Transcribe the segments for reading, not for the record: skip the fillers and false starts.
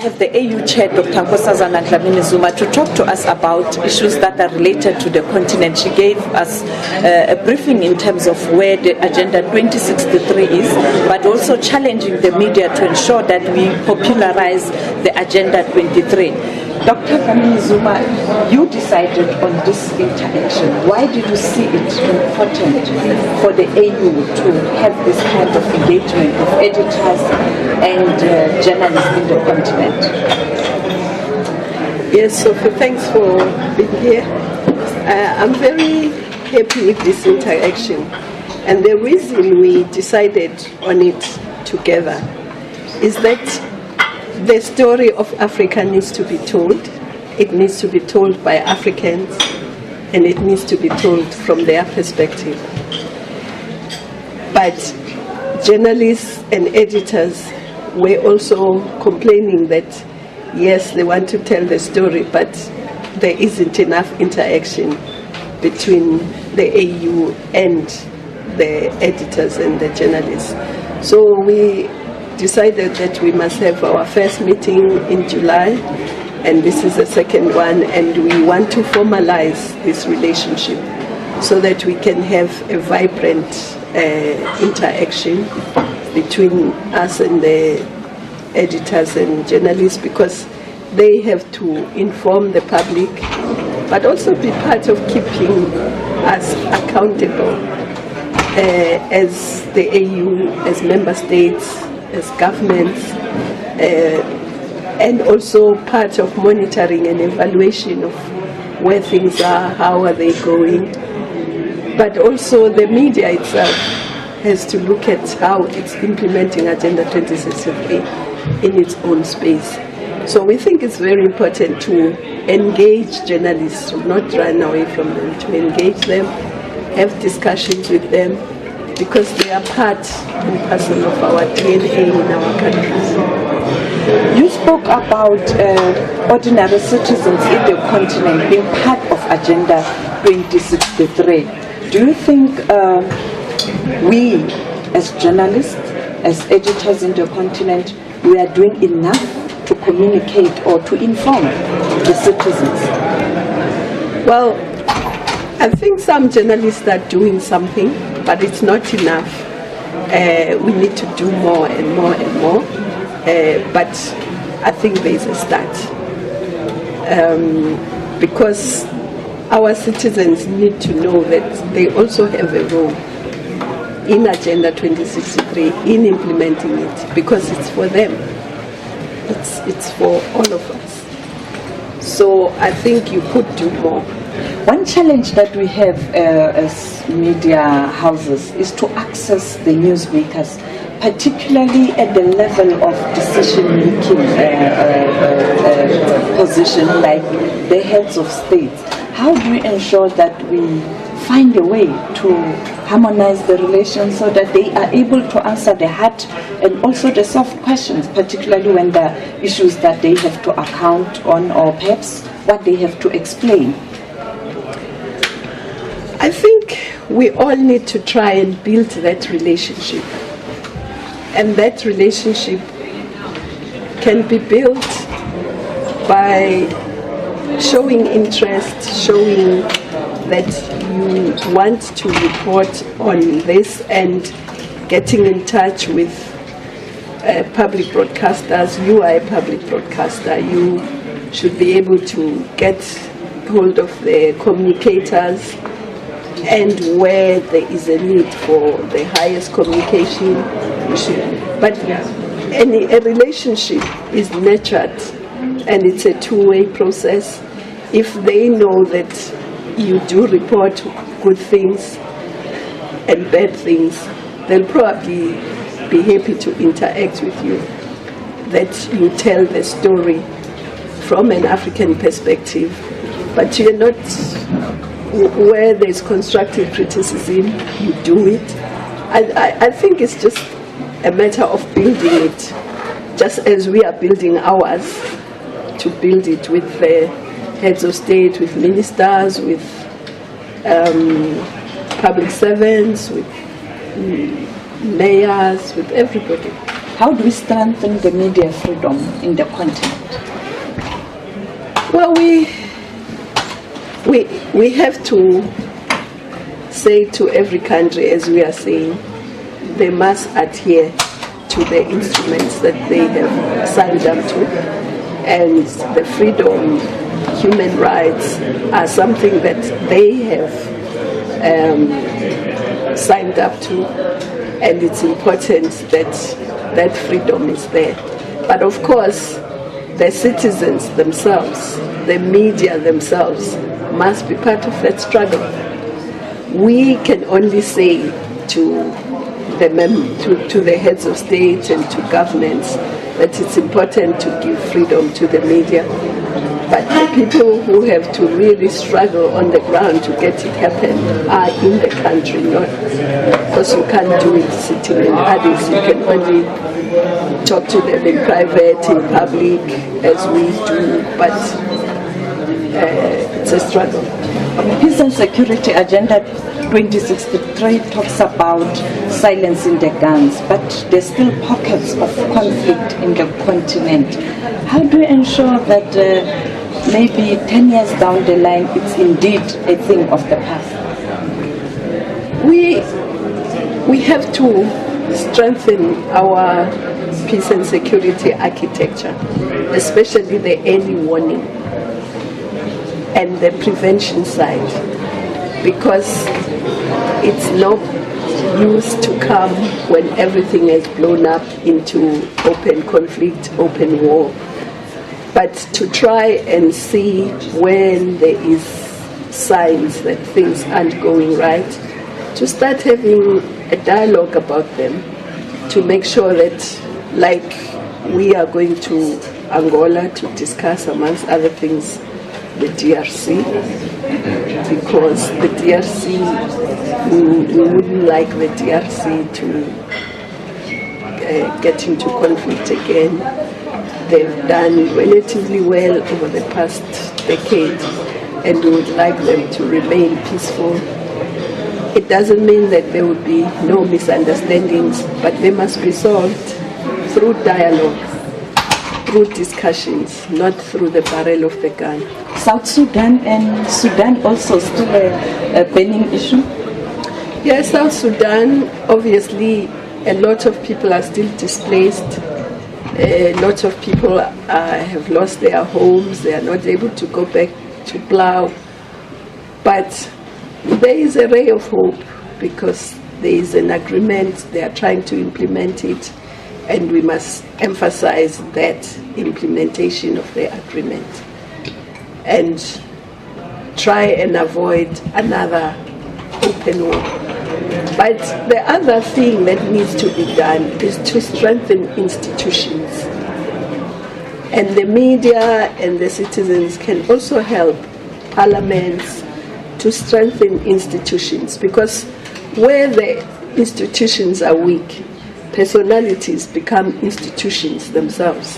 have the AU Chair, Dr Nkosazana Dlamini Zuma, to talk to us about issues that are related to the continent. She gave us a briefing in terms of where the Agenda 2063 is, but also challenging the media to ensure that we popularize the Agenda 23. Dr. Dlamini Zuma, you decided on this interaction. Why did you see it important for the AU to have this kind of engagement of editors and journalists in the continent? Yes, Sophie, thanks for being here. I'm very happy with this interaction. And the reason we decided on it together is that the story of Africa needs to be told. It needs to be told by Africans, and it needs to be told from their perspective. But journalists and editors were also complaining that, yes, they want to tell the story, but there isn't enough interaction between the AU and the editors and the journalists. So we decided that we must have our first meeting in July, and this is the second one, and we want to formalize this relationship so that we can have a vibrant interaction between us and the editors and journalists, because they have to inform the public but also be part of keeping us accountable as the AU, as member states, as governments, and also part of monitoring and evaluation of where things are, how are they going. But also the media itself has to look at how it's implementing Agenda 2063 in its own space. So we think it's very important to engage journalists, to not run away from them, to engage them, have discussions with them, because they are part and parcel of our DNA in our countries. You spoke about ordinary citizens in the continent being part of Agenda 2063. Do you think we, as journalists, as editors in the continent, we are doing enough to communicate or to inform the citizens? Well, I think some journalists are doing something, but it's not enough. We need to do more and more and more. But I think there's a start. Because our citizens need to know that they also have a role in Agenda 2063, in implementing it, because it's for them. It's for all of us. So I think you could do more. One challenge that we have as media houses is to access the newsmakers, particularly at the level of decision-making position, like the heads of states. How do we ensure that we find a way to harmonize the relations so that they are able to answer the hard and also the soft questions, particularly when there are issues that they have to account on, or perhaps what they have to explain? I think we all need to try and build that relationship. And that relationship can be built by showing interest, showing that you want to report on this, and getting in touch with public broadcasters. You are a public broadcaster. You should be able to get hold of the communicators, and where there is a need for the highest communication, you should. But a relationship is nurtured, and it's a two-way process. If they know that you do report good things and bad things, they'll probably be happy to interact with you, that you tell the story from an African perspective, but you're not, where there's constructive criticism, you do it. I think it's just a matter of building it, just as we are building ours, to build it with the heads of state, with ministers, with public servants, with mayors, with everybody. How do we strengthen the media freedom in the continent? Well, we have to say to every country, as we are saying, they must adhere to the instruments that they have signed up to, and the freedom, human rights are something that they have signed up to, and it's important that that freedom is there. But of course, the citizens themselves, the media themselves, must be part of that struggle. We can only say to the heads of state and to governments that it's important to give freedom to the media. But the people who have to really struggle on the ground to get it happen are in the country, not because you can't do it sitting in Addis. You can only talk to them in private, in public, as we do, but it's a struggle. Peace and Security Agenda 2063 talks about silencing the guns, but there's still pockets of conflict in the continent. How do we ensure that maybe 10 years down the line it's indeed a thing of the past? We have to strengthen our peace and security architecture, especially the early warning and the prevention side, because it's no use to come when everything has blown up into open conflict, open war, but to try and see when there is signs that things aren't going right, to start having a dialogue about them, to make sure that, like we are going to Angola to discuss, amongst other things, the DRC, because the DRC, we wouldn't like the DRC to get into conflict again. They've done relatively well over the past decade, and we would like them to remain peaceful. It doesn't mean that there would be no misunderstandings, but they must be solved through dialogue, through discussions, not through the barrel of the gun. South Sudan and Sudan also still a burning issue? Yes, South Sudan, obviously, a lot of people are still displaced. A lot of people have lost their homes. They are not able to go back to plow. But there is a ray of hope because there is an agreement. They are trying to implement it, and we must emphasize that implementation of the agreement and try and avoid another open war. But the other thing that needs to be done is to strengthen institutions. And the media and the citizens can also help parliaments to strengthen institutions, because where the institutions are weak, personalities become institutions themselves.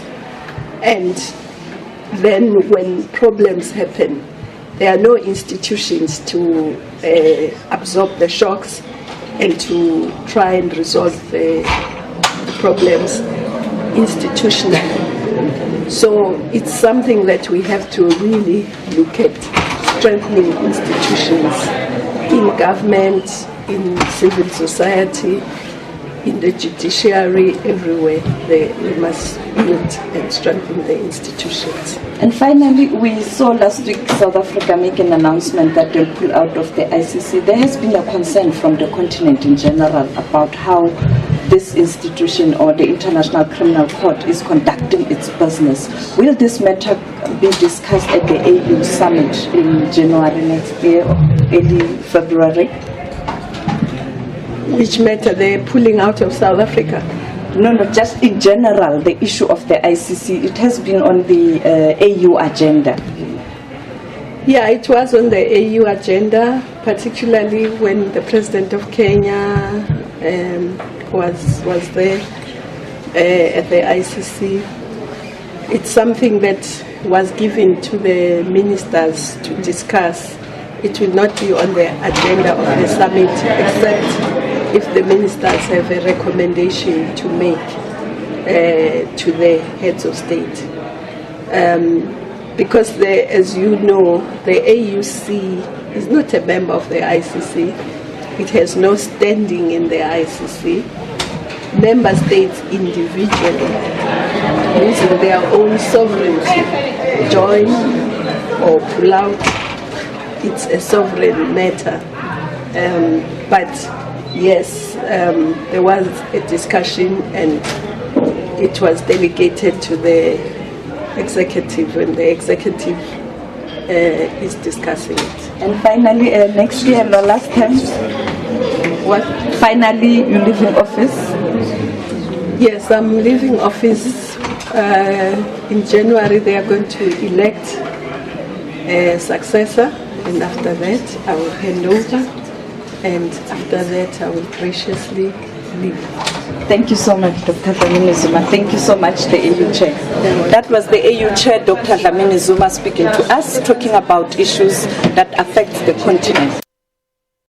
And then when problems happen, there are no institutions to absorb the shocks and to try and resolve the problems institutionally. So it's something that we have to really look at, strengthening institutions in government, in civil society, in the judiciary, everywhere. We must build and strengthen the institutions. And finally, we saw last week South Africa make an announcement that they'll pull out of the ICC. There has been a concern from the continent in general about how this institution or the International Criminal Court is conducting its business. Will this matter be discussed at the AU summit in January next year, early February? Which matter? They're pulling out of South Africa? No, just in general, the issue of the ICC. It has been on the AU agenda. Yeah, it was on the AU agenda, particularly when the president of Kenya was there at the ICC. It's something that was given to the ministers to discuss. It will not be on the agenda of the summit, except if the ministers have a recommendation to make. to the heads of state. Because, as you know, the AUC is not a member of the ICC. It has no standing in the ICC. Member states individually, using their own sovereignty, join or pull out. It's a sovereign matter. But yes, there was a discussion and it was delegated to the executive, and the executive is discussing it. And finally, next year, the last time, What? finally you leave in office? Yes, I'm leaving office in January. They are going to elect a successor, and after that I will hand over, and after that I will graciously leave. Thank you so much, Dr. Dlamini Zuma. Thank you so much, the AU Chair. That was the AU Chair, Dr. Dlamini Zuma, speaking to us, talking about issues that affect the continent.